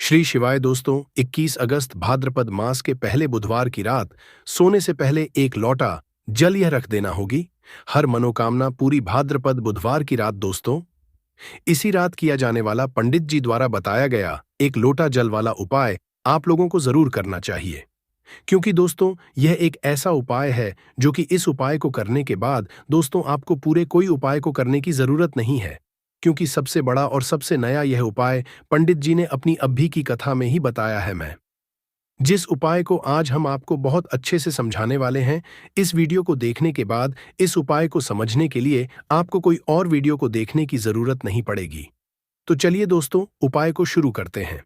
श्री शिवाय दोस्तों। 21 अगस्त भाद्रपद मास के पहले बुधवार की रात सोने से पहले एक लोटा जल यह रख देना होगी। हर मनोकामना पूरी भाद्रपद बुधवार की रात दोस्तों। इसी रात किया जाने वाला पंडित जी द्वारा बताया गया एक लोटा जल वाला उपाय आप लोगों को जरूर करना चाहिए, क्योंकि दोस्तों यह एक ऐसा उपाय है जो कि इस उपाय को करने के बाद दोस्तों आपको पूरे कोई उपाय को करने की जरूरत नहीं है, क्योंकि सबसे बड़ा और सबसे नया यह उपाय पंडित जी ने अपनी अभी की कथा में ही बताया है। मैं जिस उपाय को आज हम आपको बहुत अच्छे से समझाने वाले हैं, इस वीडियो को देखने के बाद इस उपाय को समझने के लिए आपको कोई और वीडियो को देखने की जरूरत नहीं पड़ेगी। तो चलिए दोस्तों उपाय को शुरू करते हैं।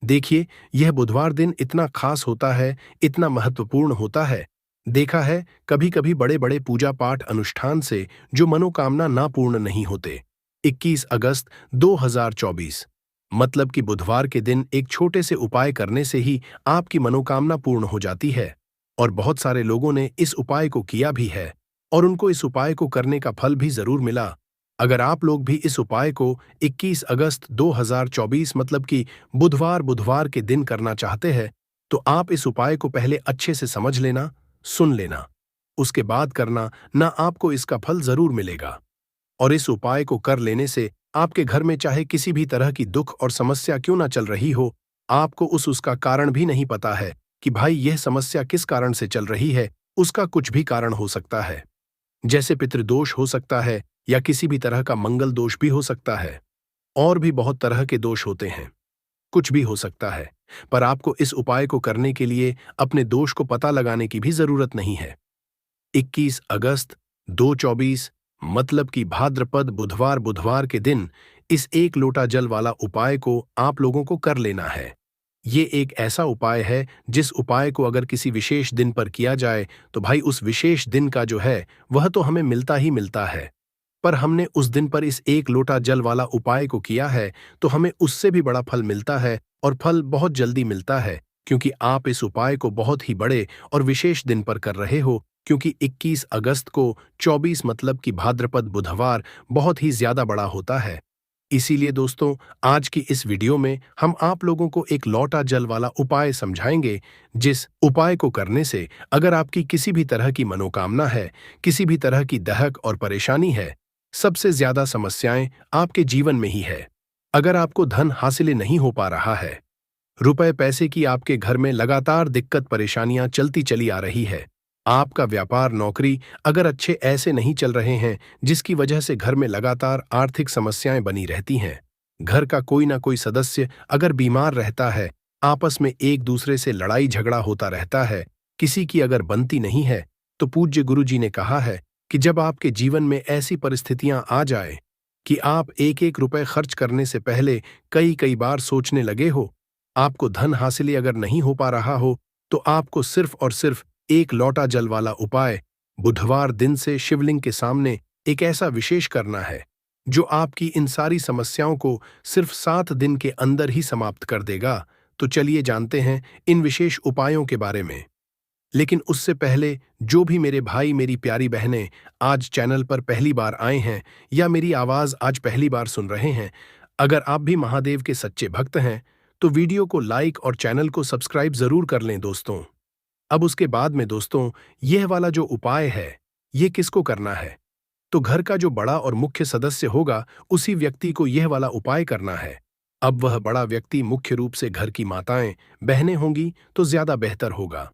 देखिए, यह बुधवार दिन इतना खास होता है, इतना महत्वपूर्ण होता है। देखा है कभी कभी बड़े बड़े पूजा पाठ अनुष्ठान से जो मनोकामना ना पूर्ण नहीं होते। 21 अगस्त 2024 मतलब कि बुधवार के दिन एक छोटे से उपाय करने से ही आपकी मनोकामना पूर्ण हो जाती है। और बहुत सारे लोगों ने इस उपाय को किया भी है और उनको इस उपाय को करने का फल भी जरूर मिला। अगर आप लोग भी इस उपाय को 21 अगस्त 2024 मतलब कि बुधवार बुधवार के दिन करना चाहते हैं, तो आप इस उपाय को पहले अच्छे से समझ लेना, सुन लेना, उसके बाद करना, ना आपको इसका फल जरूर मिलेगा। और इस उपाय को कर लेने से आपके घर में चाहे किसी भी तरह की दुख और समस्या क्यों ना चल रही हो, आपको उसका कारण भी नहीं पता है कि भाई यह समस्या किस कारण से चल रही है, उसका कुछ भी कारण हो सकता है। जैसे पितृदोष हो सकता है या किसी भी तरह का मंगल दोष भी हो सकता है, और भी बहुत तरह के दोष होते हैं, कुछ भी हो सकता है। पर आपको इस उपाय को करने के लिए अपने दोष को पता लगाने की भी जरूरत नहीं है। 21 अगस्त 2024 मतलब कि भाद्रपद बुधवार बुधवार के दिन इस एक लोटा जल वाला उपाय को आप लोगों को कर लेना है। ये एक ऐसा उपाय है जिस उपाय को अगर किसी विशेष दिन पर किया जाए तो भाई उस विशेष दिन का जो है वह तो हमें मिलता ही मिलता है। पर हमने उस दिन पर इस एक लोटा जल वाला उपाय को किया है तो हमें उससे भी बड़ा फल मिलता है, और फल बहुत जल्दी मिलता है, क्योंकि आप इस उपाय को बहुत ही बड़े और विशेष दिन पर कर रहे हो। क्योंकि 21 अगस्त को 24 मतलब कि भाद्रपद बुधवार बहुत ही ज्यादा बड़ा होता है। इसीलिए दोस्तों आज की इस वीडियो में हम आप लोगों को एक लोटा जल वाला उपाय समझाएंगे, जिस उपाय को करने से अगर आपकी किसी भी तरह की मनोकामना है, किसी भी तरह की दहक और परेशानी है, सबसे ज्यादा समस्याएं आपके जीवन में ही है। अगर आपको धन हासिल नहीं हो पा रहा है, रुपए पैसे की आपके घर में लगातार दिक्कत परेशानियां चलती चली आ रही है, आपका व्यापार नौकरी अगर अच्छे ऐसे नहीं चल रहे हैं जिसकी वजह से घर में लगातार आर्थिक समस्याएं बनी रहती हैं, घर का कोई ना कोई सदस्य अगर बीमार रहता है, आपस में एक दूसरे से लड़ाई झगड़ा होता रहता है, किसी की अगर बनती नहीं है, तो पूज्य गुरु जी ने कहा है कि जब आपके जीवन में ऐसी परिस्थितियां आ जाए कि आप एक एक रुपए खर्च करने से पहले कई कई बार सोचने लगे हो, आपको धन हासिल अगर नहीं हो पा रहा हो, तो आपको सिर्फ और सिर्फ एक लोटा जल वाला उपाय बुधवार दिन से शिवलिंग के सामने एक ऐसा विशेष करना है जो आपकी इन सारी समस्याओं को सिर्फ 7 दिन के अंदर ही समाप्त कर देगा। तो चलिए जानते हैं इन विशेष उपायों के बारे में। लेकिन उससे पहले जो भी मेरे भाई मेरी प्यारी बहनें आज चैनल पर पहली बार आए हैं या मेरी आवाज आज पहली बार सुन रहे हैं, अगर आप भी महादेव के सच्चे भक्त हैं तो वीडियो को लाइक और चैनल को सब्सक्राइब जरूर कर लें दोस्तों। अब उसके बाद में दोस्तों यह वाला जो उपाय है ये किसको करना है, तो घर का जो बड़ा और मुख्य सदस्य होगा उसी व्यक्ति को यह वाला उपाय करना है। अब वह बड़ा व्यक्ति मुख्य रूप से घर की माताएं बहनें होंगी तो ज्यादा बेहतर होगा।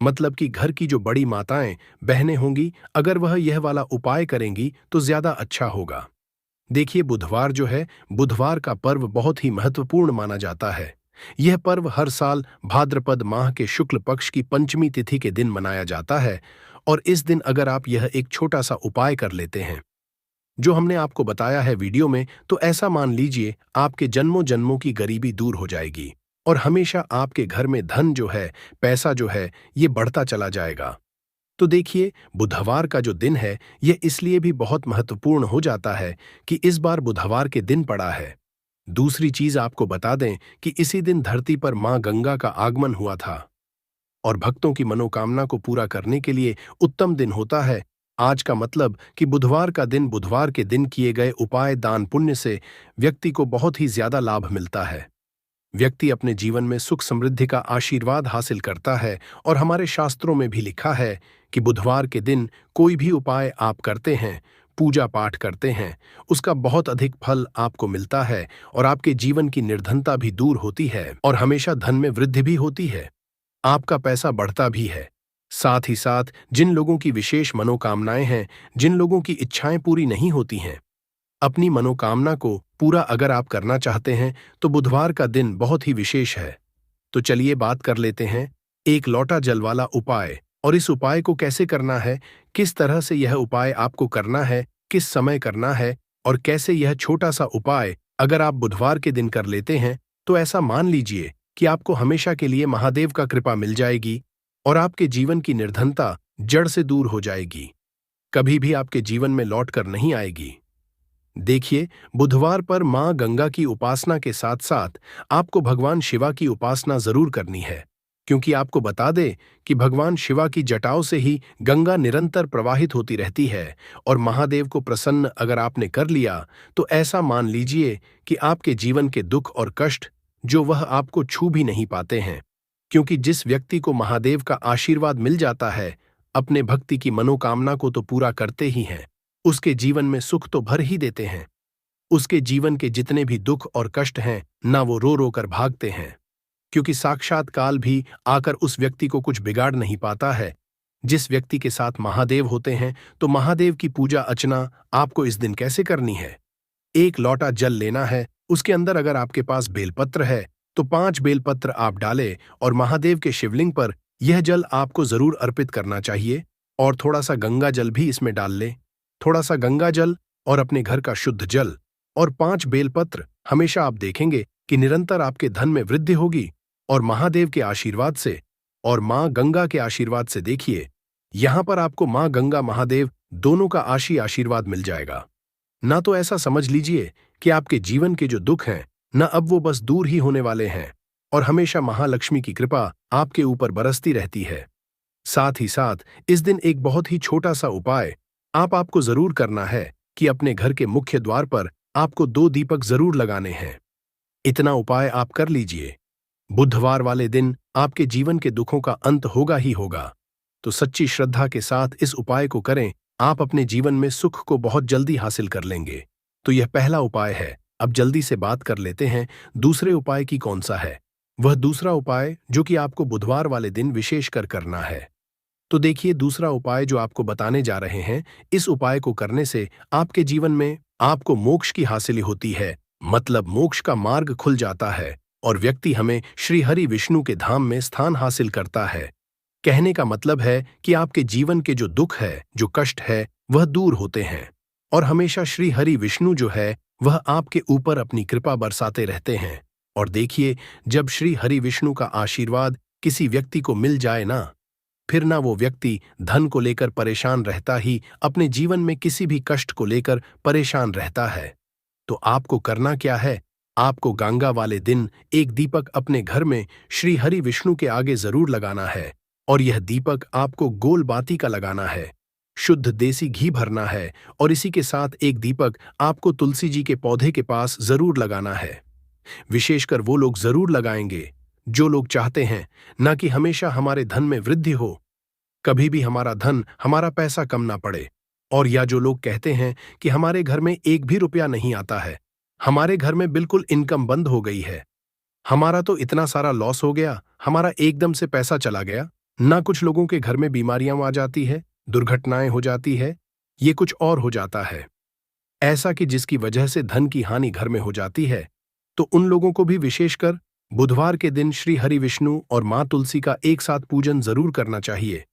मतलब कि घर की जो बड़ी माताएं बहनें होंगी, अगर वह यह वाला उपाय करेंगी तो ज्यादा अच्छा होगा। देखिए बुधवार जो है, बुधवार का पर्व बहुत ही महत्वपूर्ण माना जाता है। यह पर्व हर साल भाद्रपद माह के शुक्ल पक्ष की पंचमी तिथि के दिन मनाया जाता है, और इस दिन अगर आप यह एक छोटा सा उपाय कर लेते हैं जो हमने आपको बताया है वीडियो में, तो ऐसा मान लीजिए आपके जन्मों जन्मों की गरीबी दूर हो जाएगी और हमेशा आपके घर में धन जो है, पैसा जो है, ये बढ़ता चला जाएगा। तो देखिए बुधवार का जो दिन है ये इसलिए भी बहुत महत्वपूर्ण हो जाता है कि इस बार बुधवार के दिन पड़ा है। दूसरी चीज आपको बता दें कि इसी दिन धरती पर मां गंगा का आगमन हुआ था, और भक्तों की मनोकामना को पूरा करने के लिए उत्तम दिन होता है आज का। मतलब कि बुधवार का दिन, बुधवार के दिन किए गए उपाय दान पुण्य से व्यक्ति को बहुत ही ज्यादा लाभ मिलता है। व्यक्ति अपने जीवन में सुख समृद्धि का आशीर्वाद हासिल करता है। और हमारे शास्त्रों में भी लिखा है कि बुधवार के दिन कोई भी उपाय आप करते हैं, पूजा पाठ करते हैं, उसका बहुत अधिक फल आपको मिलता है और आपके जीवन की निर्धनता भी दूर होती है और हमेशा धन में वृद्धि भी होती है। आपका पैसा बढ़ता भी है। साथ ही साथ जिन लोगों की विशेष मनोकामनाएं हैं, जिन लोगों की इच्छाएं पूरी नहीं होती हैं, अपनी मनोकामना को पूरा अगर आप करना चाहते हैं तो बुधवार का दिन बहुत ही विशेष है। तो चलिए बात कर लेते हैं एक लोटा जल वाला उपाय, और इस उपाय को कैसे करना है, किस तरह से यह उपाय आपको करना है, किस समय करना है, और कैसे यह छोटा सा उपाय अगर आप बुधवार के दिन कर लेते हैं तो ऐसा मान लीजिए कि आपको हमेशा के लिए महादेव का कृपा मिल जाएगी और आपके जीवन की निर्धनता जड़ से दूर हो जाएगी, कभी भी आपके जीवन में लौट कर नहीं आएगी। देखिए, बुधवार पर मां गंगा की उपासना के साथ साथ आपको भगवान शिवा की उपासना जरूर करनी है, क्योंकि आपको बता दे कि भगवान शिवा की जटाओं से ही गंगा निरंतर प्रवाहित होती रहती है और महादेव को प्रसन्न अगर आपने कर लिया तो ऐसा मान लीजिए कि आपके जीवन के दुख और कष्ट जो वह आपको छू भी नहीं पाते हैं, क्योंकि जिस व्यक्ति को महादेव का आशीर्वाद मिल जाता है, अपने भक्ति की मनोकामना को तो पूरा करते ही हैं, उसके जीवन में सुख तो भर ही देते हैं। उसके जीवन के जितने भी दुख और कष्ट हैं ना वो रो रो कर भागते हैं, क्योंकि साक्षात काल भी आकर उस व्यक्ति को कुछ बिगाड़ नहीं पाता है। जिस व्यक्ति के साथ महादेव होते हैं तो महादेव की पूजा अर्चना आपको इस दिन कैसे करनी है। एक लोटा जल लेना है, उसके अंदर अगर आपके पास बेलपत्र है तो 5 बेलपत्र आप डालें और महादेव के शिवलिंग पर यह जल आपको जरूर अर्पित करना चाहिए। और थोड़ा सा गंगा जल भी इसमें डाल लें, थोड़ा सा गंगा जल और अपने घर का शुद्ध जल और 5 बेलपत्र। हमेशा आप देखेंगे कि निरंतर आपके धन में वृद्धि होगी और महादेव के आशीर्वाद से और मां गंगा के आशीर्वाद से। देखिए, यहां पर आपको मां गंगा महादेव दोनों का आशीर्वाद मिल जाएगा। ना तो ऐसा समझ लीजिए कि आपके जीवन के जो दुख हैं न अब वो बस दूर ही होने वाले हैं और हमेशा महालक्ष्मी की कृपा आपके ऊपर बरसती रहती है। साथ ही साथ इस दिन एक बहुत ही छोटा सा उपाय आपको जरूर करना है कि अपने घर के मुख्य द्वार पर आपको 2 दीपक जरूर लगाने हैं। इतना उपाय आप कर लीजिए, बुधवार वाले दिन आपके जीवन के दुखों का अंत होगा ही होगा। तो सच्ची श्रद्धा के साथ इस उपाय को करें, आप अपने जीवन में सुख को बहुत जल्दी हासिल कर लेंगे। तो यह पहला उपाय है। अब जल्दी से बात कर लेते हैं दूसरे उपाय की कौन सा है। वह दूसरा उपाय जो कि आपको बुधवार वाले दिन विशेषकर करना है। तो देखिए, दूसरा उपाय जो आपको बताने जा रहे हैं, इस उपाय को करने से आपके जीवन में आपको मोक्ष की हासिल होती है, मतलब मोक्ष का मार्ग खुल जाता है और व्यक्ति हमें श्री हरि विष्णु के धाम में स्थान हासिल करता है। कहने का मतलब है कि आपके जीवन के जो दुख है, जो कष्ट है, वह दूर होते हैं और हमेशा श्री हरि विष्णु जो है वह आपके ऊपर अपनी कृपा बरसाते रहते हैं। और देखिए, जब श्री हरि विष्णु का आशीर्वाद किसी व्यक्ति को मिल जाए ना, फिर ना वो व्यक्ति धन को लेकर परेशान रहता ही अपने जीवन में किसी भी कष्ट को लेकर परेशान रहता है। तो आपको करना क्या है, आपको गंगा वाले दिन एक दीपक अपने घर में श्री हरि विष्णु के आगे जरूर लगाना है और यह दीपक आपको गोल बाती का लगाना है, शुद्ध देसी घी भरना है और इसी के साथ एक दीपक आपको तुलसी जी के पौधे के पास जरूर लगाना है। विशेषकर वो लोग जरूर लगाएंगे जो लोग चाहते हैं ना कि हमेशा हमारे धन में वृद्धि हो, कभी भी हमारा धन, हमारा पैसा कम ना पड़े, और या जो लोग कहते हैं कि हमारे घर में एक भी रुपया नहीं आता है, हमारे घर में बिल्कुल इनकम बंद हो गई है, हमारा तो इतना सारा लॉस हो गया, हमारा एकदम से पैसा चला गया। ना कुछ लोगों के घर में बीमारियां आ जाती है, दुर्घटनाएं हो जाती है, ये कुछ और हो जाता है ऐसा कि जिसकी वजह से धन की हानि घर में हो जाती है। तो उन लोगों को भी विशेषकर बुधवार के दिन श्री हरि विष्णु और मां तुलसी का एक साथ पूजन जरूर करना चाहिए।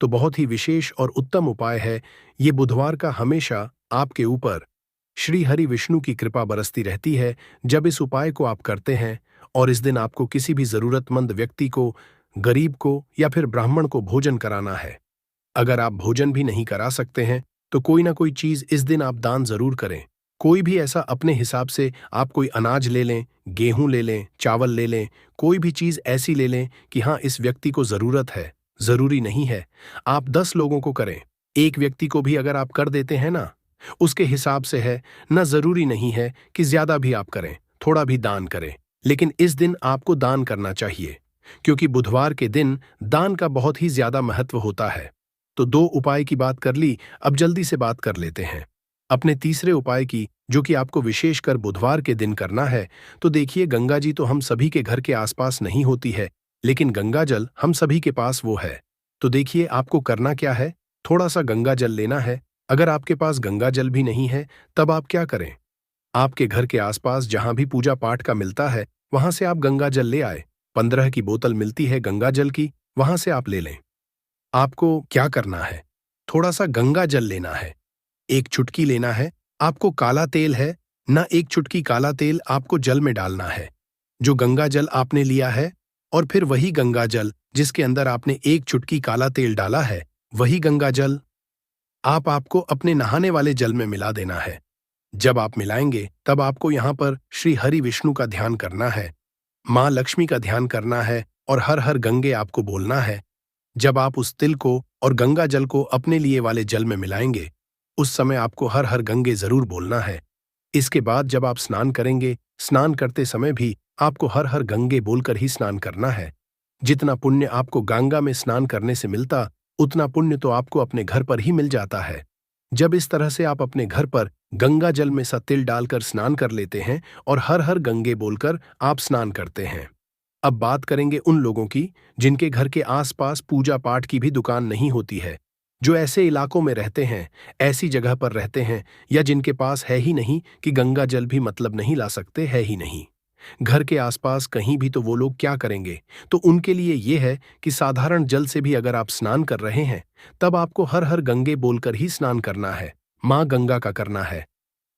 तो बहुत ही विशेष और उत्तम उपाय है ये बुधवार का। हमेशा आपके ऊपर श्री हरि विष्णु की कृपा बरसती रहती है जब इस उपाय को आप करते हैं। और इस दिन आपको किसी भी जरूरतमंद व्यक्ति को, गरीब को या फिर ब्राह्मण को भोजन कराना है। अगर आप भोजन भी नहीं करा सकते हैं तो कोई ना कोई चीज इस दिन आप दान जरूर करें। कोई भी ऐसा अपने हिसाब से आप कोई अनाज ले लें, गेहूं ले लें, चावल ले लें, कोई भी चीज ऐसी ले लें कि हाँ इस व्यक्ति को जरूरत है। जरूरी नहीं है आप 10 लोगों को करें, एक व्यक्ति को भी अगर आप कर देते हैं ना, उसके हिसाब से है ना, जरूरी नहीं है कि ज्यादा भी आप करें, थोड़ा भी दान करें, लेकिन इस दिन आपको दान करना चाहिए, क्योंकि बुधवार के दिन दान का बहुत ही ज्यादा महत्व होता है। तो 2 उपाय की बात कर ली, अब जल्दी से बात कर लेते हैं अपने तीसरे उपाय की, जो कि आपको विशेषकर बुधवार के दिन करना है। तो देखिए, गंगा जी तो हम सभी के घर के आसपास नहीं होती है, लेकिन गंगा जल हम सभी के पास वो है। तो देखिए, आपको करना क्या है, थोड़ा सा गंगा जल लेना है। अगर आपके पास गंगा जल भी नहीं है, तब आप क्या करें, आपके घर के आसपास जहां भी पूजा पाठ का मिलता है, वहां से आप गंगा जल ले आए। 15 की बोतल मिलती है गंगा जल की, वहां से आप ले लें। आपको क्या करना है, थोड़ा सा गंगा जल लेना है, 1 चुटकी लेना है। आपको काला तेल है ना, 1 चुटकी काला तेल आपको जल में डालना है, जो गंगा जल आपने लिया है। और फिर वही गंगा जल जिसके अंदर आपने 1 चुटकी काला तेल डाला है, वही गंगा जल आपको अपने नहाने वाले जल में मिला देना है। जब आप मिलाएंगे, तब आपको यहाँ पर श्री हरि विष्णु का ध्यान करना है, माँ लक्ष्मी का ध्यान करना है, और हर हर गंगे आपको बोलना है। जब आप उस तिल को और गंगा जल को अपने लिए वाले जल में मिलाएंगे, उस समय आपको हर हर गंगे जरूर बोलना है। इसके बाद जब आप स्नान करेंगे, स्नान करते समय भी आपको हर हर गंगे बोलकर ही स्नान करना है। जितना पुण्य आपको गंगा में स्नान करने से मिलता, उतना पुण्य तो आपको अपने घर पर ही मिल जाता है। जब इस तरह से आप अपने घर पर गंगा जल में सा तिल डालकर स्नान कर लेते हैं और हर हर गंगे बोलकर आप स्नान करते हैं। अब बात करेंगे उन लोगों की जिनके घर के आसपास पूजा पाठ की भी दुकान नहीं होती है, जो ऐसे इलाकों में रहते हैं, ऐसी जगह पर रहते हैं, या जिनके पास है ही नहीं कि गंगा जल भी मतलब नहीं ला सकते, है ही नहीं घर के आसपास कहीं भी, तो वो लोग क्या करेंगे, तो उनके लिए ये है कि साधारण जल से भी अगर आप स्नान कर रहे हैं, तब आपको हर हर गंगे बोलकर ही स्नान करना है, माँ गंगा का करना है।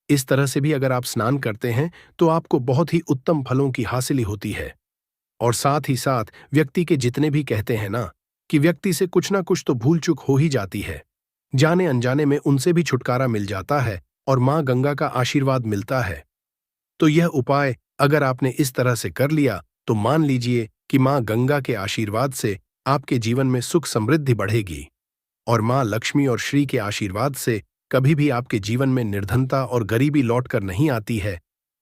इस तरह से भी अगर आप स्नान करते हैं, तो आपको बहुत ही उत्तम फलों की हासिली होती है। और साथ ही साथ व्यक्ति के जितने भी कहते हैं ना, कि व्यक्ति से कुछ ना कुछ तो भूल चूक हो ही जाती है, जाने अनजाने में उनसे भी छुटकारा मिल जाता है और माँ गंगा का आशीर्वाद मिलता है। तो यह उपाय अगर आपने इस तरह से कर लिया, तो मान लीजिए कि माँ गंगा के आशीर्वाद से आपके जीवन में सुख समृद्धि बढ़ेगी, और माँ लक्ष्मी और श्री के आशीर्वाद से कभी भी आपके जीवन में निर्धनता और गरीबी लौटकर नहीं आती है।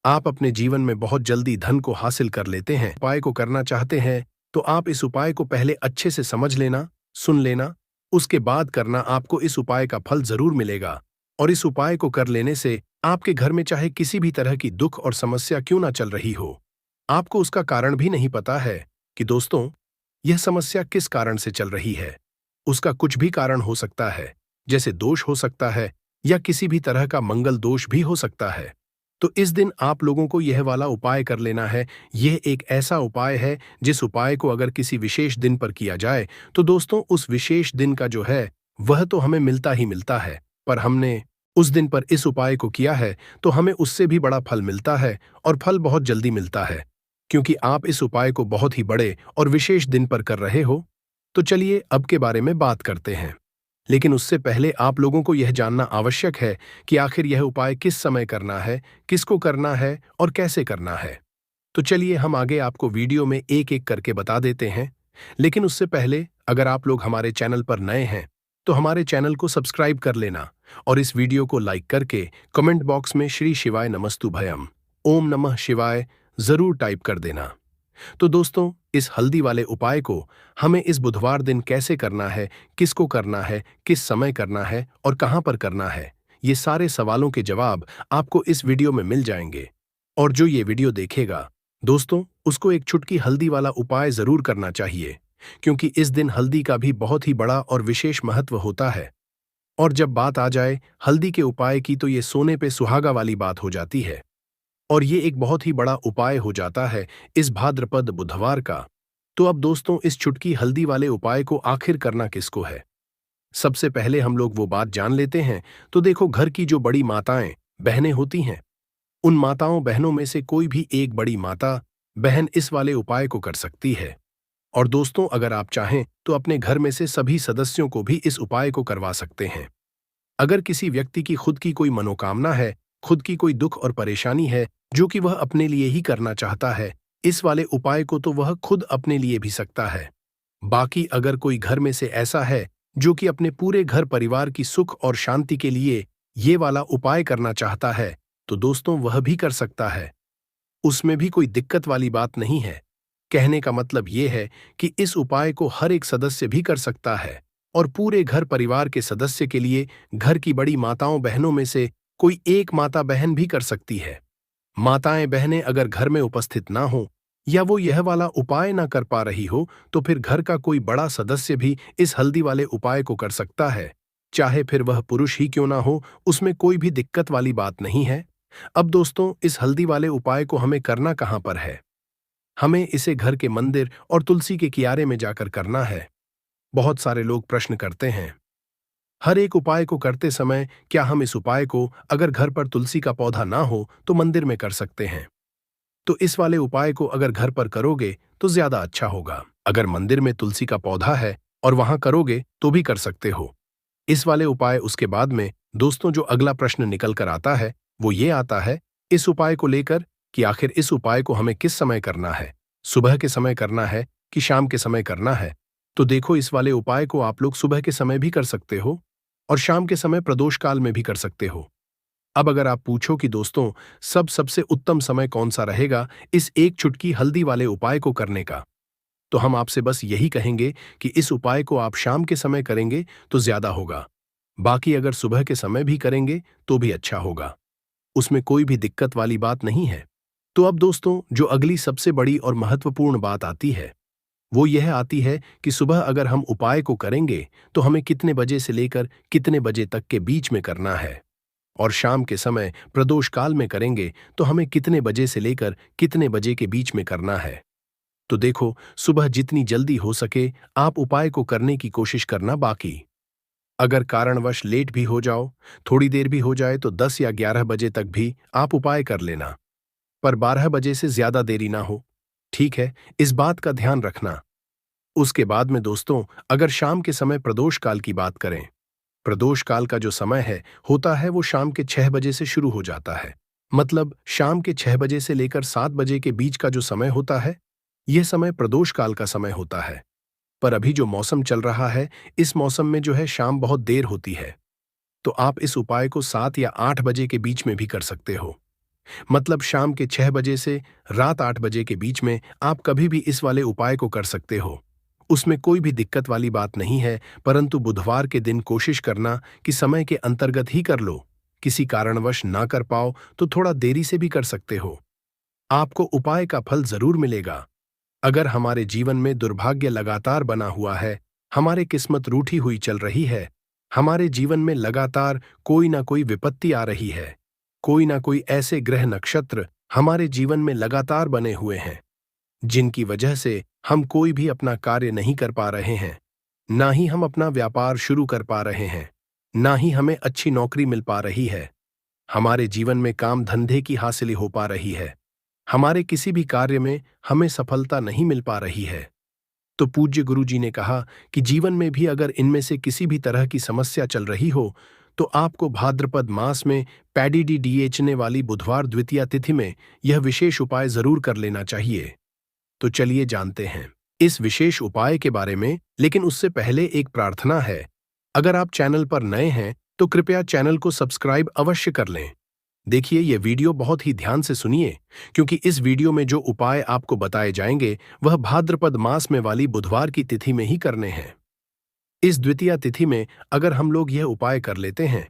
आप अपने जीवन में बहुत जल्दी धन को हासिल कर लेते हैं। उपाय को करना चाहते हैं, तो आप इस उपाय को पहले अच्छे से समझ लेना, सुन लेना, उसके बाद करना। आपको इस उपाय का फल जरूर मिलेगा, और इस उपाय को कर लेने से आपके घर में चाहे किसी भी तरह की दुख और समस्या क्यों ना चल रही हो, आपको उसका कारण भी नहीं पता है कि दोस्तों, यह समस्या किस कारण से चल रही है। उसका कुछ भी कारण हो सकता है, जैसे दोष हो सकता है, या किसी भी तरह का मंगल दोष भी हो सकता है। तो इस दिन आप लोगों को यह वाला उपाय कर लेना है। यह एक ऐसा उपाय है जिस उपाय को अगर किसी विशेष दिन पर किया जाए, तो दोस्तों उस विशेष दिन का जो है वह तो हमें मिलता ही मिलता है, पर हमने उस दिन पर इस उपाय को किया है तो हमें उससे भी बड़ा फल मिलता है, और फल बहुत जल्दी मिलता है, क्योंकि आप इस उपाय को बहुत ही बड़े और विशेष दिन पर कर रहे हो। तो चलिए अब के बारे में बात करते हैं, लेकिन उससे पहले आप लोगों को यह जानना आवश्यक है कि आखिर यह उपाय किस समय करना है, किसको करना है और कैसे करना है। तो चलिए हम आगे आपको वीडियो में एक एक करके बता देते हैं, लेकिन उससे पहले अगर आप लोग हमारे चैनल पर नए हैं, तो हमारे चैनल को सब्सक्राइब कर लेना, और इस वीडियो को लाइक करके कमेंट बॉक्स में श्री शिवाय नमस्तुभयम, ओम नमः शिवाय जरूर टाइप कर देना। तो दोस्तों, इस हल्दी वाले उपाय को हमें इस बुधवार दिन कैसे करना है, किसको करना है, किस समय करना है और कहां पर करना है, ये सारे सवालों के जवाब आपको इस वीडियो में मिल जाएंगे। और जो ये वीडियो देखेगा दोस्तों, उसको एक चुटकी हल्दी वाला उपाय जरूर करना चाहिए, क्योंकि इस दिन हल्दी का भी बहुत ही बड़ा और विशेष महत्व होता है। और जब बात आ जाए हल्दी के उपाय की, तो ये सोने पे सुहागा वाली बात हो जाती है, और ये एक बहुत ही बड़ा उपाय हो जाता है इस भाद्रपद बुधवार का। तो अब दोस्तों, इस चुटकी हल्दी वाले उपाय को आखिर करना किसको है, सबसे पहले हम लोग वो बात जान लेते हैं। तो देखो, घर की जो बड़ी माताएं बहनें होती हैं, उन माताओं बहनों में से कोई भी एक बड़ी माता बहन इस वाले उपाय को कर सकती है। और दोस्तों, अगर आप चाहें तो अपने घर में से सभी सदस्यों को भी इस उपाय को करवा सकते हैं। अगर किसी व्यक्ति की खुद की कोई मनोकामना है, खुद की कोई दुख और परेशानी है जो कि वह अपने लिए ही करना चाहता है, इस वाले उपाय को तो वह खुद अपने लिए भी सकता है। बाकी अगर कोई घर में से ऐसा है जो कि अपने पूरे घर परिवार की सुख और शांति के लिए ये वाला उपाय करना चाहता है, तो दोस्तों वह भी कर सकता है। उसमें भी कोई दिक्कत वाली बात नहीं है। कहने का मतलब ये है कि इस उपाय को हर एक सदस्य भी कर सकता है और पूरे घर परिवार के सदस्य के लिए घर की बड़ी माताओं बहनों में से कोई एक माता बहन भी कर सकती है। माताएं बहनें अगर घर में उपस्थित ना हो या वो यह वाला उपाय ना कर पा रही हो तो फिर घर का कोई बड़ा सदस्य भी इस हल्दी वाले उपाय को कर सकता है, चाहे फिर वह पुरुष ही क्यों ना हो, उसमें कोई भी दिक्कत वाली बात नहीं है। अब दोस्तों, इस हल्दी वाले उपाय को हमें करना कहां पर है? हमें इसे घर के मंदिर और तुलसी के कियारे में जाकर करना है। बहुत सारे लोग प्रश्न करते हैं, हर एक उपाय को करते समय क्या हम इस उपाय को अगर घर पर तुलसी का पौधा ना हो तो मंदिर में कर सकते हैं? तो इस वाले उपाय को अगर घर पर करोगे तो ज्यादा अच्छा होगा। अगर मंदिर में तुलसी का पौधा है और वहां करोगे तो भी कर सकते हो इस वाले उपाय। उसके बाद में दोस्तों, जो अगला प्रश्न निकल कर आता है वो ये आता है इस उपाय को लेकर कि आखिर इस उपाय को हमें किस समय करना है, सुबह के समय करना है कि शाम के समय करना है? तो देखो, इस वाले उपाय को आप लोग सुबह के समय भी कर सकते हो और शाम के समय प्रदोष काल में भी कर सकते हो। अब अगर आप पूछो कि दोस्तों सबसे उत्तम समय कौन सा रहेगा इस एक चुटकी हल्दी वाले उपाय को करने का, तो हम आपसे बस यही कहेंगे कि इस उपाय को आप शाम के समय करेंगे तो ज्यादा होगा। बाकी अगर सुबह के समय भी करेंगे तो भी अच्छा होगा, उसमें कोई भी दिक्कत वाली बात नहीं है। तो अब दोस्तों, जो अगली सबसे बड़ी और महत्वपूर्ण बात आती है वो यह आती है कि सुबह अगर हम उपाय को करेंगे तो हमें कितने बजे से लेकर कितने बजे तक के बीच में करना है, और शाम के समय प्रदोष काल में करेंगे तो हमें कितने बजे से लेकर कितने बजे के बीच में करना है। तो देखो, सुबह जितनी जल्दी हो सके आप उपाय को करने की कोशिश करना। बाकी अगर कारणवश लेट भी हो जाओ, थोड़ी देर भी हो जाए तो 10 या 11 बजे तक भी आप उपाय कर लेना, पर 12 बजे से ज्यादा देरी ना हो, ठीक है? इस बात का ध्यान रखना। उसके बाद में दोस्तों, अगर शाम के समय प्रदोष काल की बात करें, प्रदोष काल का जो समय है होता है वो शाम के 6 बजे से शुरू हो जाता है। मतलब शाम के 6 बजे से लेकर 7 बजे के बीच का जो समय होता है यह समय प्रदोष काल का समय होता है। पर अभी जो मौसम चल रहा है इस मौसम में जो है शाम बहुत देर होती है, तो आप इस उपाय को 7 या 8 बजे के बीच में भी कर सकते हो। मतलब शाम के 6 बजे से रात 8 बजे के बीच में आप कभी भी इस वाले उपाय को कर सकते हो, उसमें कोई भी दिक्कत वाली बात नहीं है। परंतु बुधवार के दिन कोशिश करना कि समय के अंतर्गत ही कर लो, किसी कारणवश ना कर पाओ तो थोड़ा देरी से भी कर सकते हो, आपको उपाय का फल जरूर मिलेगा। अगर हमारे जीवन में दुर्भाग्य लगातार बना हुआ है, हमारे किस्मत रूठी हुई चल रही है, हमारे जीवन में लगातार कोई ना कोई विपत्ति आ रही है, कोई ना कोई ऐसे ग्रह नक्षत्र हमारे जीवन में लगातार बने हुए हैं जिनकी वजह से हम कोई भी अपना कार्य नहीं कर पा रहे हैं, ना ही हम अपना व्यापार शुरू कर पा रहे हैं, ना ही हमें अच्छी नौकरी मिल पा रही है, हमारे जीवन में काम धंधे की हासिल हो पा रही है, हमारे किसी भी कार्य में हमें सफलता नहीं मिल पा रही है। तो पूज्य गुरु जी ने कहा कि जीवन में भी अगर इनमें से किसी भी तरह की समस्या चल रही हो तो आपको भाद्रपद मास में पैडी डीएचने वाली बुधवार द्वितीया तिथि में यह विशेष उपाय जरूर कर लेना चाहिए। तो चलिए जानते हैं इस विशेष उपाय के बारे में, लेकिन उससे पहले एक प्रार्थना है। अगर आप चैनल पर नए हैं तो कृपया चैनल को सब्सक्राइब अवश्य कर लें। देखिए, ये वीडियो बहुत ही ध्यान से सुनिए, क्योंकि इस वीडियो में जो उपाय आपको बताए जाएंगे वह भाद्रपद मास में वाली बुधवार की तिथि में ही करने हैं। इस द्वितीया तिथि में अगर हम लोग यह उपाय कर लेते हैं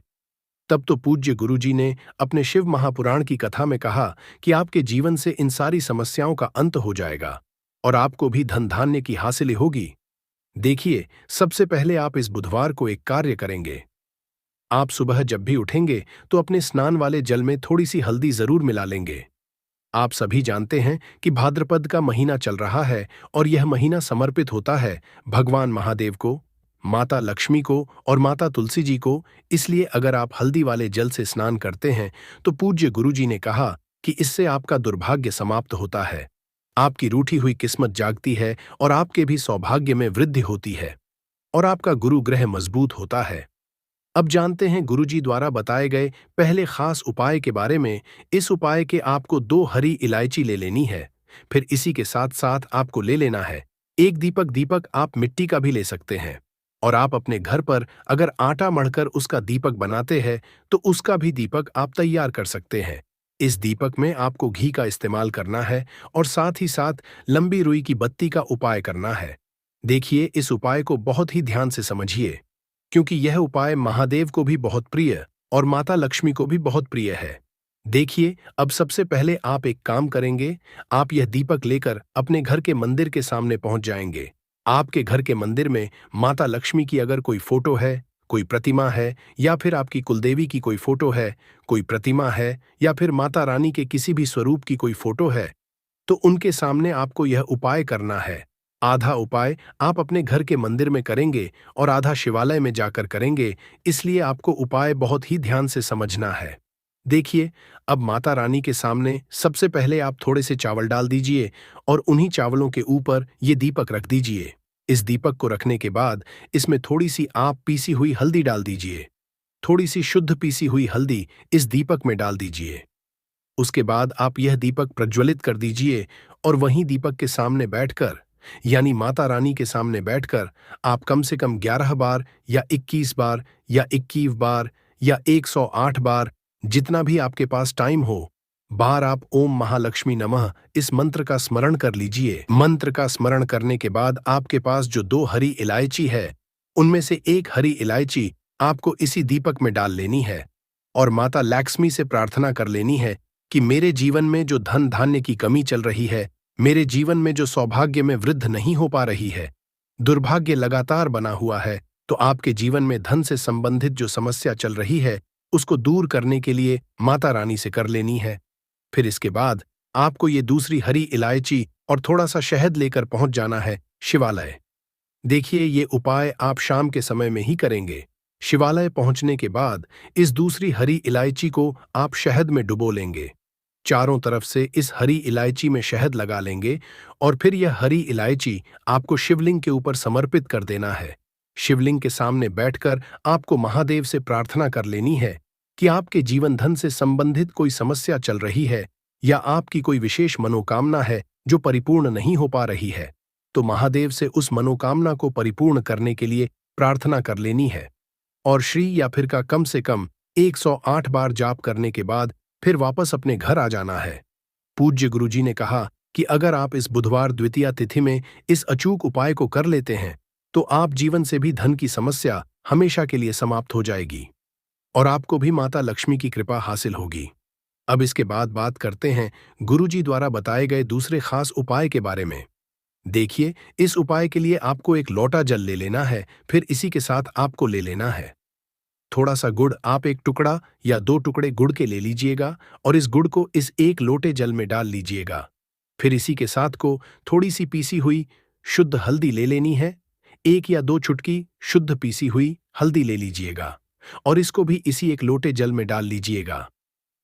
तब तो पूज्य गुरुजी ने अपने शिव महापुराण की कथा में कहा कि आपके जीवन से इन सारी समस्याओं का अंत हो जाएगा और आपको भी धन धान्य की हासिल होगी। देखिए, सबसे पहले आप इस बुधवार को एक कार्य करेंगे। आप सुबह जब भी उठेंगे तो अपने स्नान वाले जल में थोड़ी सी हल्दी जरूर मिला लेंगे। आप सभी जानते हैं कि भाद्रपद का महीना चल रहा है और यह महीना समर्पित होता है भगवान महादेव को, माता लक्ष्मी को और माता तुलसी जी को। इसलिए अगर आप हल्दी वाले जल से स्नान करते हैं तो पूज्य गुरुजी ने कहा कि इससे आपका दुर्भाग्य समाप्त होता है, आपकी रूठी हुई किस्मत जागती है और आपके भी सौभाग्य में वृद्धि होती है और आपका गुरु ग्रह मजबूत होता है। अब जानते हैं गुरुजी द्वारा बताए गए पहले खास उपाय के बारे में। इस उपाय के आपको 2 हरी इलायची ले लेनी है, फिर इसी के साथ साथ आपको ले लेना है एक दीपक। दीपक आप मिट्टी का भी ले सकते हैं, और आप अपने घर पर अगर आटा मढ़कर उसका दीपक बनाते हैं तो उसका भी दीपक आप तैयार कर सकते हैं। इस दीपक में आपको घी का इस्तेमाल करना है और साथ ही साथ लंबी रुई की बत्ती का उपाय करना है। देखिए, इस उपाय को बहुत ही ध्यान से समझिए, क्योंकि यह उपाय महादेव को भी बहुत प्रिय और माता लक्ष्मी को भी बहुत प्रिय है। देखिए, अब सबसे पहले आप एक काम करेंगे, आप यह दीपक लेकर अपने घर के मंदिर के सामने पहुंच जाएंगे। आपके घर के मंदिर में माता लक्ष्मी की अगर कोई फोटो है, कोई प्रतिमा है, या फिर आपकी कुलदेवी की कोई फोटो है, कोई प्रतिमा है, या फिर माता रानी के किसी भी स्वरूप की कोई फोटो है, तो उनके सामने आपको यह उपाय करना है। आधा उपाय आप अपने घर के मंदिर में करेंगे और आधा शिवालय में जाकर करेंगे, इसलिए आपको उपाय बहुत ही ध्यान से समझना है। देखिए, अब माता रानी के सामने सबसे पहले आप थोड़े से चावल डाल दीजिए और उन्हीं चावलों के ऊपर ये दीपक रख दीजिए। इस दीपक को रखने के बाद इसमें थोड़ी सी आप पीसी हुई हल्दी डाल दीजिए। थोड़ी सी शुद्ध पीसी हुई हल्दी इस दीपक में डाल दीजिए। उसके बाद आप यह दीपक प्रज्वलित कर दीजिए और वहीं दीपक के सामने बैठकर, यानी माता रानी के सामने बैठकर, आप कम से कम 11 बार या 21 बार या 21 बार या 108 बार, जितना भी आपके पास टाइम हो, बार आप ओम महालक्ष्मी नमः इस मंत्र का स्मरण कर लीजिए। मंत्र का स्मरण करने के बाद आपके पास जो 2 हरी इलायची है, उनमें से एक हरी इलायची आपको इसी दीपक में डाल लेनी है और माता लक्ष्मी से प्रार्थना कर लेनी है कि मेरे जीवन में जो धन धान्य की कमी चल रही है, मेरे जीवन में जो सौभाग्य में वृद्धि नहीं हो पा रही है, दुर्भाग्य लगातार बना हुआ है, तो आपके जीवन में धन से संबंधित जो समस्या चल रही है, उसको दूर करने के लिए माता रानी से कर लेनी है। फिर इसके बाद आपको ये दूसरी हरी इलायची और थोड़ा सा शहद लेकर पहुंच जाना है शिवालय। देखिए, ये उपाय आप शाम के समय में ही करेंगे। शिवालय पहुंचने के बाद इस दूसरी हरी इलायची को आप शहद में डुबो लेंगे। चारों तरफ से इस हरी इलायची में शहद लगा लेंगे और फिर यह हरी इलायची आपको शिवलिंग के ऊपर समर्पित कर देना है। शिवलिंग के सामने बैठकर आपको महादेव से प्रार्थना कर लेनी है कि आपके जीवन धन से संबंधित कोई समस्या चल रही है या आपकी कोई विशेष मनोकामना है जो परिपूर्ण नहीं हो पा रही है, तो महादेव से उस मनोकामना को परिपूर्ण करने के लिए प्रार्थना कर लेनी है और श्री या फिर का कम से कम 108 बार जाप करने के बाद फिर वापस अपने घर आ जाना है। पूज्य गुरुजी ने कहा कि अगर आप इस बुधवार द्वितीया तिथि में इस अचूक उपाय को कर लेते हैं, तो आप जीवन से भी धन की समस्या हमेशा के लिए समाप्त हो जाएगी और आपको भी माता लक्ष्मी की कृपा हासिल होगी। अब इसके बाद बात करते हैं गुरुजी द्वारा बताए गए दूसरे खास उपाय के बारे में। देखिए, इस उपाय के लिए आपको एक लोटा जल ले लेना है, फिर इसी के साथ आपको ले लेना है थोड़ा सा गुड़। आप एक टुकड़ा या 2 टुकड़े गुड़ के ले लीजिएगा और इस गुड़ को इस 1 लोटे जल में डाल लीजिएगा। फिर इसी के साथ को थोड़ी सी पीसी हुई शुद्ध हल्दी ले लेनी है। 1 या 2 चुटकी शुद्ध पीसी हुई हल्दी ले लीजिएगा और इसको भी इसी 1 लोटे जल में डाल लीजिएगा।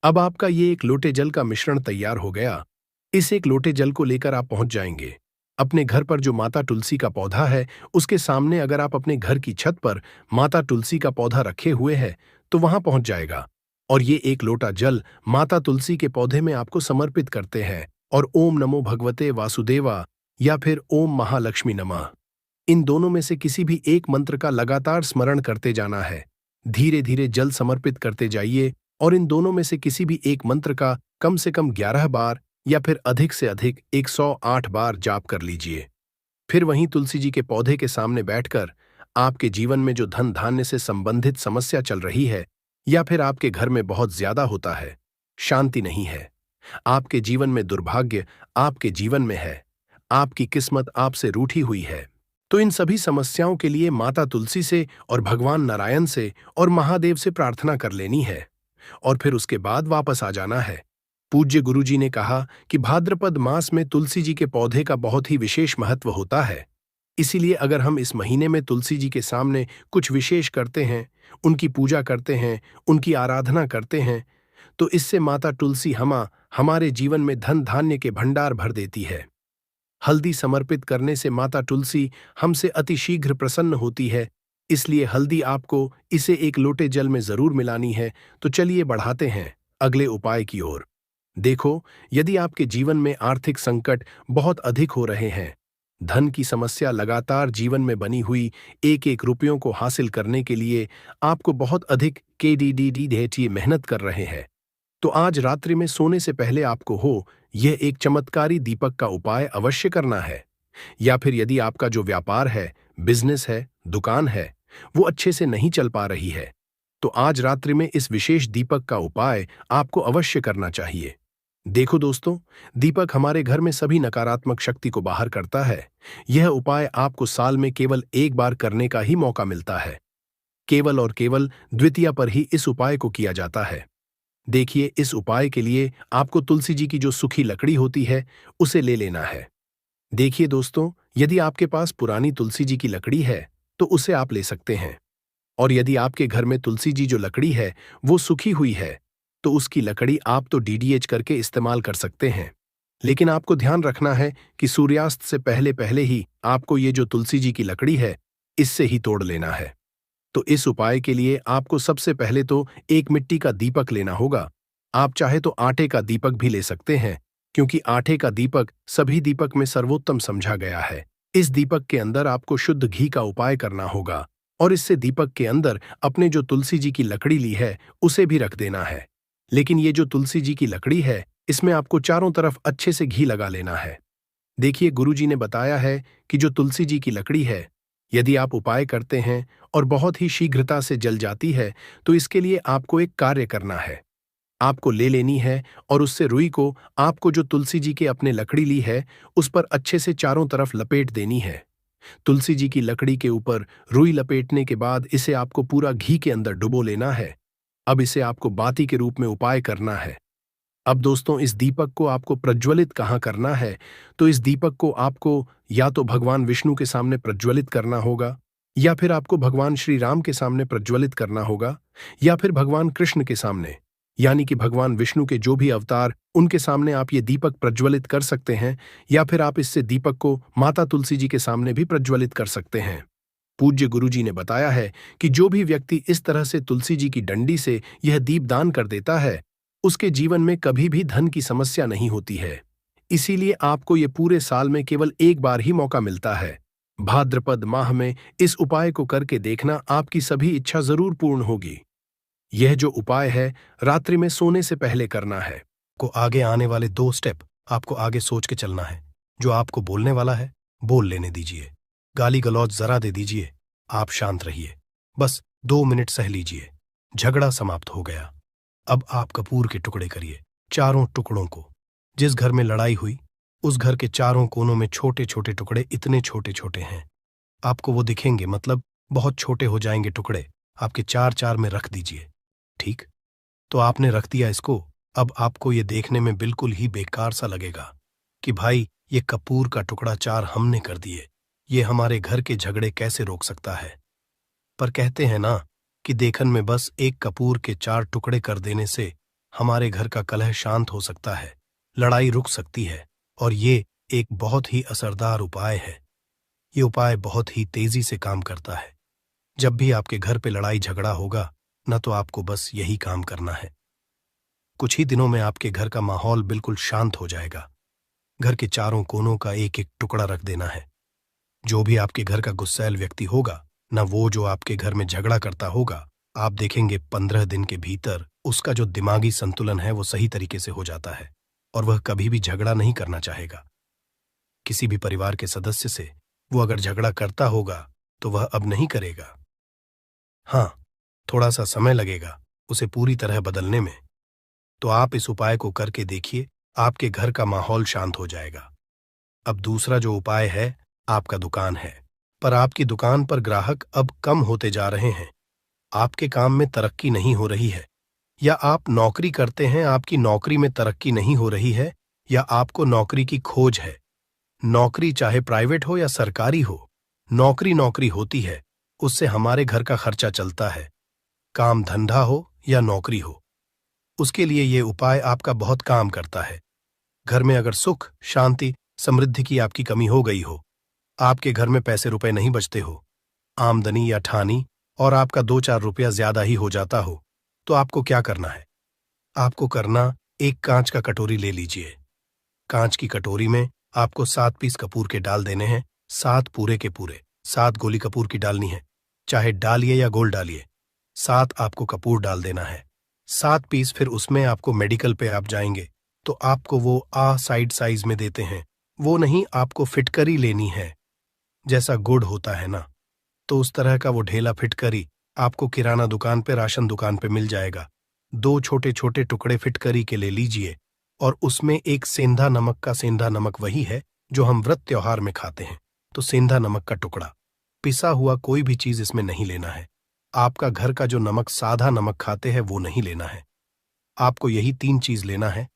अब आपका ये 1 लोटे जल का मिश्रण तैयार हो गया। इस 1 लोटे जल को लेकर आप पहुंच जाएंगे अपने घर पर जो माता तुलसी का पौधा है, उसके सामने। अगर आप अपने घर की छत पर माता तुलसी का पौधा रखे हुए हैं, तो वहां पहुंच जाएगा और ये 1 लोटा जल माता तुलसी के पौधे में आपको समर्पित करते हैं और ओम नमो भगवते वासुदेवा या फिर ओम महालक्ष्मी नमः, इन दोनों में से किसी भी एक मंत्र का लगातार स्मरण करते जाना है। धीरे धीरे जल समर्पित करते जाइए और इन दोनों में से किसी भी एक मंत्र का कम से कम 11 बार या फिर अधिक से अधिक 108 बार जाप कर लीजिए। फिर वहीं तुलसी जी के पौधे के सामने बैठकर आपके जीवन में जो धन धान्य से संबंधित समस्या चल रही है या फिर आपके घर में बहुत ज्यादा होता है, शांति नहीं है, आपके जीवन में दुर्भाग्य आपके जीवन में है, आपकी किस्मत आपसे रूठी हुई है, तो इन सभी समस्याओं के लिए माता तुलसी से और भगवान नारायण से और महादेव से प्रार्थना कर लेनी है और फिर उसके बाद वापस आ जाना है। पूज्य गुरुजी ने कहा कि भाद्रपद मास में तुलसी जी के पौधे का बहुत ही विशेष महत्व होता है। इसीलिए अगर हम इस महीने में तुलसी जी के सामने कुछ विशेष करते हैं, उनकी पूजा करते हैं, उनकी आराधना करते हैं, तो इससे माता तुलसी हमारे जीवन में धन धान्य के भंडार भर देती है। हल्दी समर्पित करने से माता तुलसी हमसे अतिशीघ्र प्रसन्न होती है, इसलिए हल्दी आपको इसे 1 लोटे जल में जरूर मिलानी है। तो चलिए बढ़ाते हैं अगले उपाय की ओर। देखो, यदि आपके जीवन में आर्थिक संकट बहुत अधिक हो रहे हैं, धन की समस्या लगातार जीवन में बनी हुई, 1-1 रुपयों को हासिल करने के लिए आपको बहुत अधिक KDDD मेहनत कर रहे हैं, तो आज रात्रि में सोने से पहले आपको यह एक चमत्कारी दीपक का उपाय अवश्य करना है। या फिर यदि आपका जो व्यापार है, बिजनेस है, दुकान है, वो अच्छे से नहीं चल पा रही है, तो आज रात्रि में इस विशेष दीपक का उपाय आपको अवश्य करना चाहिए। देखो दोस्तों, दीपक हमारे घर में सभी नकारात्मक शक्ति को बाहर करता है। यह उपाय आपको साल में केवल एक बार करने का ही मौका मिलता है। केवल और केवल द्वितीया पर ही इस उपाय को किया जाता है। देखिए, इस उपाय के लिए आपको तुलसी जी की जो सूखी लकड़ी होती है, उसे ले लेना है। देखिए दोस्तों, यदि आपके पास पुरानी तुलसी जी की लकड़ी है, तो उसे आप ले सकते हैं। और यदि आपके घर में तुलसी जी जो लकड़ी है, वो सूखी हुई है, तो उसकी लकड़ी आप तो डीडीएच करके इस्तेमाल कर सकते हैं। लेकिन आपको ध्यान रखना है कि सूर्यास्त से पहले पहले ही आपको ये जो तुलसी जी की लकड़ी है, इससे ही तोड़ लेना है। तो इस उपाय के लिए आपको सबसे पहले तो एक मिट्टी का दीपक लेना होगा। आप चाहे तो आटे का दीपक भी ले सकते हैं, क्योंकि आटे का दीपक सभी दीपक में सर्वोत्तम समझा गया है। इस दीपक के अंदर आपको शुद्ध घी का उपाय करना होगा और इससे दीपक के अंदर अपने जो तुलसी जी की लकड़ी ली है, उसे भी रख देना है। लेकिन ये जो तुलसी जी की लकड़ी है, इसमें आपको चारों तरफ अच्छे से घी लगा लेना है। देखिए, गुरुजी ने बताया है कि जो तुलसी जी की लकड़ी है, यदि आप उपाय करते हैं और बहुत ही शीघ्रता से जल जाती है, तो इसके लिए आपको एक कार्य करना है। आपको ले लेनी है और उससे रुई को आपको जो तुलसी जी के अपने लकड़ी ली है, उस पर अच्छे से चारों तरफ लपेट देनी है। तुलसी जी की लकड़ी के ऊपर रुई लपेटने के बाद इसे आपको पूरा घी के अंदर डुबो लेना है। अब इसे आपको बाती के रूप में उपाय करना है। अब दोस्तों, इस दीपक को आपको प्रज्वलित कहाँ करना है, तो इस दीपक को आपको या तो भगवान विष्णु के सामने प्रज्वलित करना होगा, या फिर आपको भगवान श्री राम के सामने प्रज्वलित करना होगा, या फिर भगवान कृष्ण के सामने, यानी कि भगवान विष्णु के जो भी अवतार, उनके सामने आप ये दीपक प्रज्वलित कर सकते हैं। या फिर आप इससे दीपक को माता तुलसी जी के सामने भी प्रज्वलित कर सकते हैं। पूज्य गुरुजी ने बताया है कि जो भी व्यक्ति इस तरह से तुलसी जी की डंडी से यह दीप दान कर देता है, उसके जीवन में कभी भी धन की समस्या नहीं होती है। इसीलिए आपको ये पूरे साल में केवल एक बार ही मौका मिलता है। भाद्रपद माह में इस उपाय को करके देखना, आपकी सभी इच्छा जरूर पूर्ण होगी। यह जो उपाय है, रात्रि में सोने से पहले करना है। को आगे आने वाले 2 स्टेप आपको आगे सोच के चलना है। जो आपको बोलने वाला है, बोल लेने दीजिए। गाली गलौज जरा दे दीजिए। आप शांत रहिए। बस 2 मिनट सह लीजिए। झगड़ा समाप्त हो गया। अब आप कपूर के टुकड़े करिए, चारों टुकड़ों को। जिस घर में लड़ाई हुई, उस घर के चारों कोनों में छोटे छोटे टुकड़े, इतने छोटे छोटे हैं, आपको वो दिखेंगे, मतलब बहुत छोटे हो जाएंगे टुकड़े। आपके 4-4 में रख दीजिए। ठीक, तो आपने रख दिया इसको। अब आपको ये देखने में बिल्कुल ही बेकार सा लगेगा कि भाई, ये कपूर का टुकड़ा 4 हमने कर दिए, ये हमारे घर के झगड़े कैसे रोक सकता है। पर कहते हैं ना कि देखन में बस एक कपूर के 4 टुकड़े कर देने से हमारे घर का कलह शांत हो सकता है, लड़ाई रुक सकती है। और ये एक बहुत ही असरदार उपाय है। ये उपाय बहुत ही तेजी से काम करता है। जब भी आपके घर पे लड़ाई झगड़ा होगा न, तो आपको बस यही काम करना है। कुछ ही दिनों में आपके घर का माहौल बिल्कुल शांत हो जाएगा। घर के चारों कोनों का एक एक टुकड़ा रख देना है। जो भी आपके घर का गुस्सैल व्यक्ति होगा, न वो जो आपके घर में झगड़ा करता होगा, आप देखेंगे 15 दिन के भीतर उसका जो दिमागी संतुलन है वो सही तरीके से हो जाता है और वह कभी भी झगड़ा नहीं करना चाहेगा। किसी भी परिवार के सदस्य से वो अगर झगड़ा करता होगा तो वह अब नहीं करेगा। हाँ, थोड़ा सा समय लगेगा उसे पूरी तरह बदलने में। तो आप इस उपाय को करके देखिए, आपके घर का माहौल शांत हो जाएगा। अब दूसरा जो उपाय है, आपका दुकान है, पर आपकी दुकान पर ग्राहक अब कम होते जा रहे हैं। आपके काम में तरक्की नहीं हो रही है, या आप नौकरी करते हैं, आपकी नौकरी में तरक्की नहीं हो रही है, या आपको नौकरी की खोज है। नौकरी चाहे प्राइवेट हो या सरकारी हो, नौकरी नौकरी होती है, उससे हमारे घर का खर्चा चलता है। काम धंधा हो या नौकरी हो, उसके लिए ये उपाय आपका बहुत काम करता है। घर में अगर सुख, शांति, समृद्धि की आपकी कमी हो गई हो, आपके घर में पैसे रुपए नहीं बचते हो, आमदनी या ठानी और आपका 2-4 रुपया ज्यादा ही हो जाता हो, तो आपको क्या करना है? आपको करना, एक कांच का कटोरी ले लीजिए। कांच की कटोरी में आपको 7 पीस कपूर के डाल देने हैं, 7 पूरे के पूरे। 7 गोली कपूर की डालनी है, चाहे डालिए या गोल डालिए। 7 आपको कपूर डाल देना है। 7 पीस, फिर उसमें आपको मेडिकल पे आप जाएंगे तो आपको वो आ साइड साइज में देते हैं, वो नहीं, आपको फिटकरी लेनी है। जैसा गुड़ होता है ना, तो उस तरह का वो ढेला फिटकरी आपको किराना दुकान पे, राशन दुकान पे मिल जाएगा। 2 छोटे छोटे टुकड़े फिटकरी के ले लीजिए और उसमें एक सेंधा नमक का, सेंधा नमक वही है जो हम व्रत त्योहार में खाते हैं, तो सेंधा नमक का टुकड़ा। पिसा हुआ कोई भी चीज इसमें नहीं लेना है। आपका घर का जो नमक, साधा नमक खाते हैं, वो नहीं लेना है। आपको यही 3 चीज लेना है।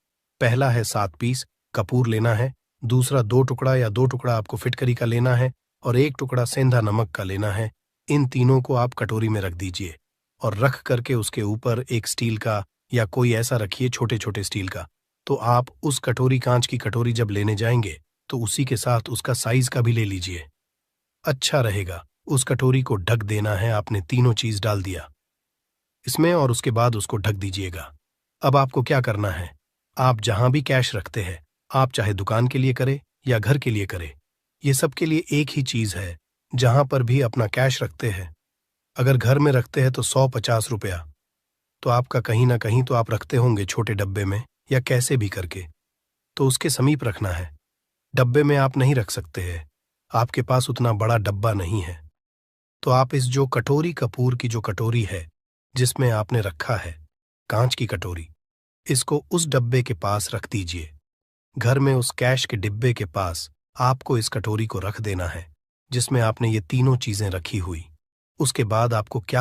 पहला है 7 पीस कपूर लेना है, दूसरा 2 टुकड़ा या 2 टुकड़ा आपको फिटकरी का लेना है और 1 टुकड़ा सेंधा नमक का लेना है। इन तीनों को आप कटोरी में रख दीजिए और रख करके उसके ऊपर एक स्टील का या कोई ऐसा रखिए, छोटे छोटे स्टील का। तो आप उस कटोरी, कांच की कटोरी जब लेने जाएंगे तो उसी के साथ उसका साइज का भी ले लीजिए, अच्छा रहेगा। उस कटोरी को ढक देना है, आपने तीनों चीज डाल दिया इसमें और उसके बाद उसको ढक दीजिएगा। अब आपको क्या करना है, आप जहां भी कैश रखते हैं, आप चाहे दुकान के लिए करें या घर के लिए करें, ये सब के लिए एक ही चीज है। जहां पर भी अपना कैश रखते हैं, अगर घर में रखते हैं तो 150 रुपया, तो आपका कहीं ना कहीं तो आप रखते होंगे छोटे डब्बे में या कैसे भी करके, तो उसके समीप रखना है। डब्बे में आप नहीं रख सकते हैं, आपके पास उतना बड़ा डब्बा नहीं है, तो आप इस जो कटोरी, कपूर की जो कटोरी है जिसमें आपने रखा है, कांच की कटोरी, इसको उस डब्बे के पास रख दीजिए। घर में उस कैश के डिब्बे के पास आपको इस कटोरी को रख देना है जिसमें आपने ये तीनों चीजें रखी हुई। उसके बाद आपको क्या